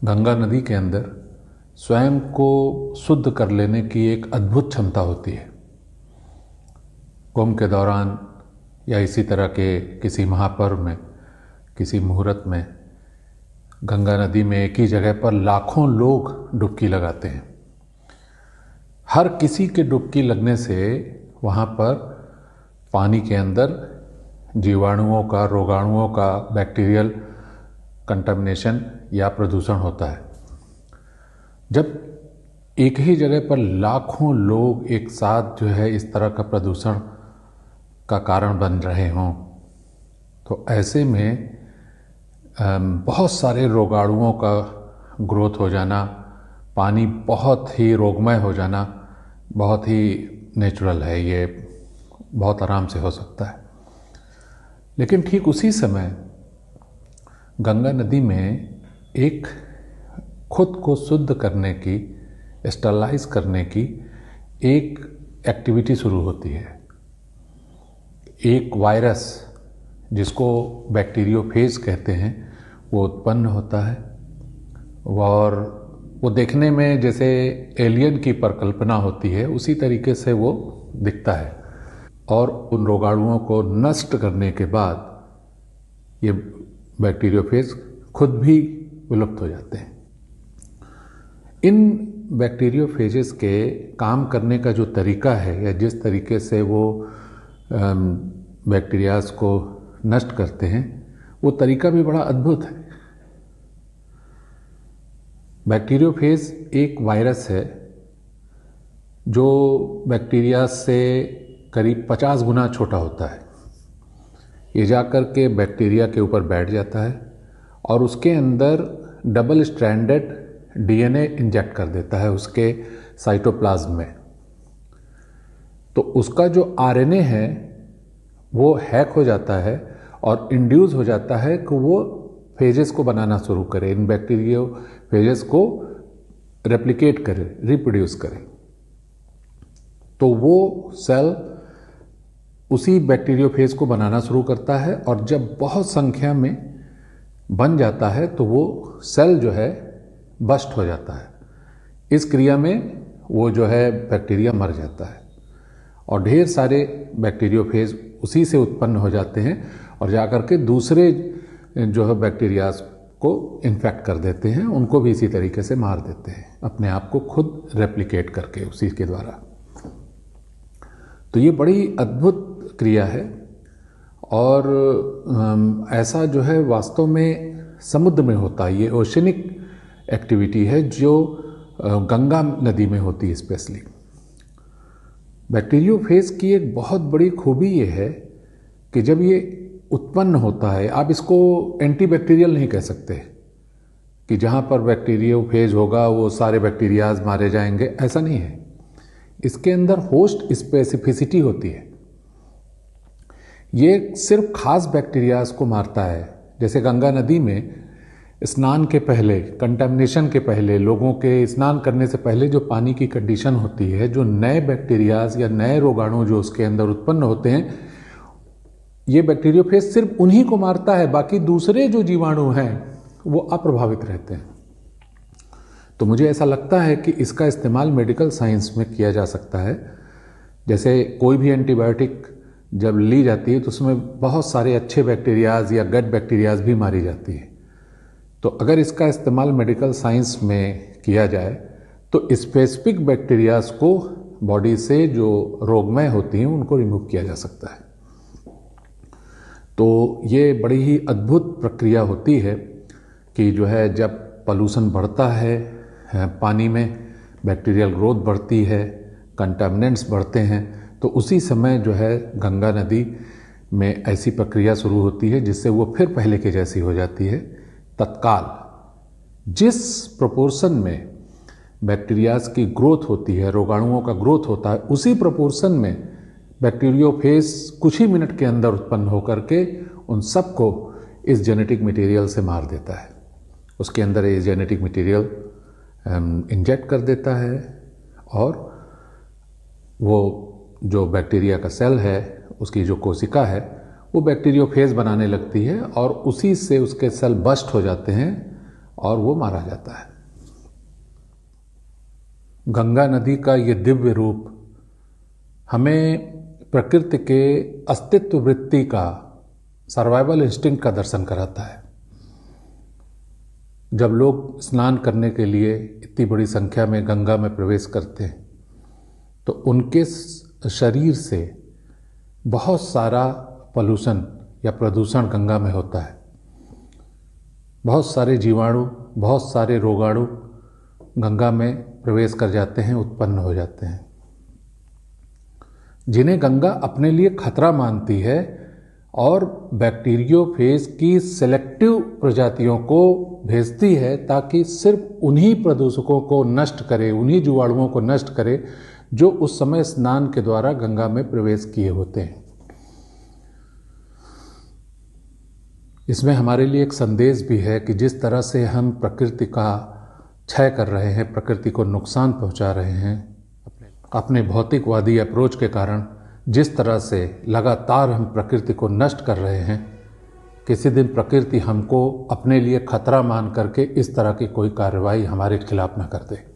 गंगा नदी के अंदर स्वयं को शुद्ध कर लेने की एक अद्भुत क्षमता होती है। कुंभ के दौरान या इसी तरह के किसी महापर्व में, किसी मुहूर्त में गंगा नदी में एक ही जगह पर लाखों लोग डुबकी लगाते हैं। हर किसी के डुबकी लगने से वहाँ पर पानी के अंदर जीवाणुओं का, रोगाणुओं का बैक्टीरियल कंटामिनेशन या प्रदूषण होता है। जब एक ही जगह पर लाखों लोग एक साथ जो है इस तरह का प्रदूषण का कारण बन रहे हों, तो ऐसे में बहुत सारे रोगाणुओं का ग्रोथ हो जाना, पानी बहुत ही रोगमय हो जाना बहुत ही नेचुरल है। ये बहुत आराम से हो सकता है। लेकिन ठीक उसी समय गंगा नदी में एक खुद को शुद्ध करने की, स्टरलाइज करने की एक एक्टिविटी शुरू होती है। एक वायरस जिसको बैक्टीरियोफेज कहते हैं वो उत्पन्न होता है और वो देखने में जैसे एलियन की परिकल्पना होती है उसी तरीके से वो दिखता है और उन रोगाणुओं को नष्ट करने के बाद ये बैक्टीरियोफेज खुद भी विलुप्त हो जाते हैं। इन बैक्टीरियोफेजेस के काम करने का जो तरीका है या जिस तरीके से वो बैक्टीरियाज को नष्ट करते हैं वो तरीका भी बड़ा अद्भुत है। बैक्टीरियोफेज एक वायरस है जो बैक्टीरिया से करीब 50 गुना छोटा होता है। ये जाकर के बैक्टीरिया के ऊपर बैठ जाता है और उसके अंदर डबल स्ट्रैंडेड डीएनए इंजेक्ट कर देता है उसके साइटोप्लाज्म में। तो उसका जो आरएनए है वो हैक हो जाता है और इंड्यूस हो जाता है कि वो फेजेस को बनाना शुरू करे, इन बैक्टीरियो फेजेस को रेप्लिकेट करे, रिप्रोड्यूस करे। तो वो सेल उसी बैक्टीरियोफेज को बनाना शुरू करता है और जब बहुत संख्या में बन जाता है तो वो सेल जो है बस्ट हो जाता है। इस क्रिया में वो जो है बैक्टीरिया मर जाता है और ढेर सारे बैक्टीरियोफेज उसी से उत्पन्न हो जाते हैं और जाकर के दूसरे जो है बैक्टीरियाज को इन्फेक्ट कर देते हैं, उनको भी इसी तरीके से मार देते हैं, अपने आप को खुद रेप्लिकेट करके उसी के द्वारा। तो ये बड़ी अद्भुत क्रिया है और ऐसा जो है वास्तव में समुद्र में होता है। ये ओशनिक एक्टिविटी है जो गंगा नदी में होती है स्पेशली। बैक्टीरियोफेज की एक बहुत बड़ी खूबी ये है कि जब ये उत्पन्न होता है, आप इसको एंटीबैक्टीरियल नहीं कह सकते कि जहाँ पर बैक्टीरियोफेज होगा वो सारे बैक्टीरियाज मारे जाएंगे, ऐसा नहीं है। इसके अंदर होस्ट स्पेसिफिसिटी होती है। ये सिर्फ खास बैक्टीरियाज को मारता है। जैसे गंगा नदी में स्नान के पहले, कंटामिनेशन के पहले, लोगों के स्नान करने से पहले जो पानी की कंडीशन होती है, जो नए बैक्टीरियाज या नए रोगाणु जो उसके अंदर उत्पन्न होते हैं, ये बैक्टीरियोफेज सिर्फ उन्हीं को मारता है, बाकी दूसरे जो जीवाणु हैं वो अप्रभावित रहते हैं। तो मुझे ऐसा लगता है कि इसका इस्तेमाल मेडिकल साइंस में किया जा सकता है। जैसे कोई भी एंटीबायोटिक जब ली जाती है तो उसमें बहुत सारे अच्छे बैक्टीरियाज या गट बैक्टीरियाज भी मारी जाती है। तो अगर इसका इस्तेमाल मेडिकल साइंस में किया जाए तो स्पेसिफिक बैक्टीरियाज को बॉडी से जो रोगमय होती हैं उनको रिमूव किया जा सकता है। तो ये बड़ी ही अद्भुत प्रक्रिया होती है कि जो है जब पॉल्यूशन बढ़ता है पानी में, बैक्टीरियल ग्रोथ बढ़ती है, कंटामिनेंट्स बढ़ते हैं, तो उसी समय जो है गंगा नदी में ऐसी प्रक्रिया शुरू होती है जिससे वो फिर पहले के जैसी हो जाती है। तत्काल जिस प्रोपोर्शन में बैक्टीरियाज की ग्रोथ होती है, रोगाणुओं का ग्रोथ होता है, उसी प्रोपोर्शन में बैक्टीरियोफेज कुछ ही मिनट के अंदर उत्पन्न होकर के उन सबको इस जेनेटिक मटेरियल से मार देता है। उसके अंदर ये जेनेटिक मटेरियल इंजेक्ट कर देता है और वो जो बैक्टीरिया का सेल है, उसकी जो कोशिका है, वो बैक्टीरियोफेज बनाने लगती है और उसी से उसके सेल बस्ट हो जाते हैं और वो मारा जाता है। गंगा नदी का ये दिव्य रूप हमें प्रकृति के अस्तित्व वृत्ति का, सर्वाइवल इंस्टिंक्ट का दर्शन कराता है। जब लोग स्नान करने के लिए इतनी बड़ी संख्या में गंगा में प्रवेश करते हैं तो उनके शरीर से बहुत सारा पॉल्यूशन या प्रदूषण गंगा में होता है। बहुत सारे जीवाणु, बहुत सारे रोगाणु गंगा में प्रवेश कर जाते हैं, उत्पन्न हो जाते हैं, जिन्हें गंगा अपने लिए खतरा मानती है और बैक्टीरियोफेज की सेलेक्टिव प्रजातियों को भेजती है ताकि सिर्फ उन्हीं प्रदूषकों को नष्ट करे, उन्हीं जीवाणुओं को नष्ट करे जो उस समय स्नान के द्वारा गंगा में प्रवेश किए होते हैं। इसमें हमारे लिए एक संदेश भी है कि जिस तरह से हम प्रकृति का क्षय कर रहे हैं, प्रकृति को नुकसान पहुंचा रहे हैं, अपने भौतिकवादी अप्रोच के कारण जिस तरह से लगातार हम प्रकृति को नष्ट कर रहे हैं, किसी दिन प्रकृति हमको अपने लिए खतरा मान करके इस तरह की कोई कार्रवाई हमारे खिलाफ न कर दे।